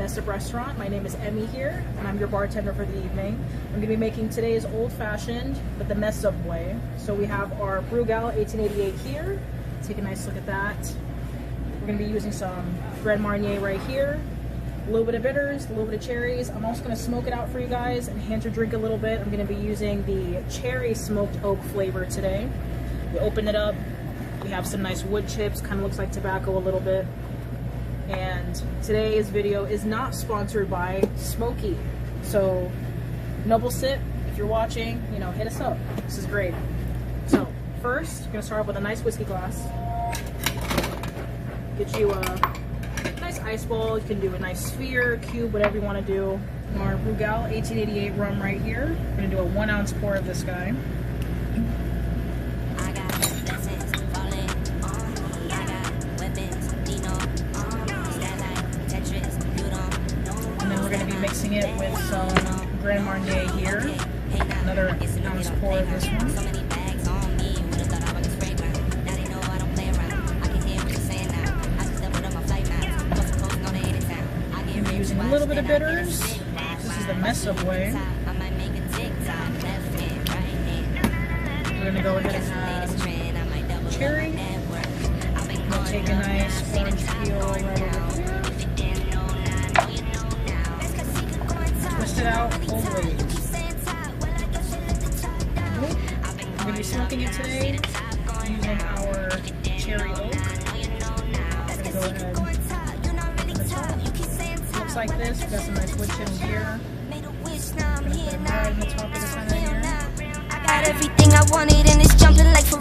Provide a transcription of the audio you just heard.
Mess Up Restaurant. My name is Emmy here, and I'm your bartender for the evening. I'm going to be making today's Old Fashioned, but the mess up way. So we have our Brugal 1888 here. Take a nice look at that. We're going to be using some Grand Marnier right here. A little bit of bitters, a little bit of cherries. I'm also going to smoke it out for you guys and hand your drink a little bit. I'm going to be using the cherry smoked oak flavor today. We open it up. We have some nice wood chips, kind of looks like tobacco a little bit. And today's video is not sponsored by Smoky. So, Noble Sip, if you're watching, you know, hit us up. This is great. So, first, we're gonna start off with a nice whiskey glass. Get you a nice ice bowl. You can do a nice sphere, cube, whatever you want to do. Our Brugal 1888 rum right here. We're gonna do a 1 ounce pour of this guy. Mixing it with some Grand Marnier here. Another ounce pour of this one. I'm using a little bit of bitters. This is the mess up way. We're going to go ahead and add cherry. We'll take a nice orange peel right over here. Twist it out all the way. I'm going to be smoking it today using our cherry oak. I'm going to go ahead on the top. Looks like this. We've got some nice wood chips here. I'm going to put it right on the top of the center here. I got everything I wanted and it's jumping like for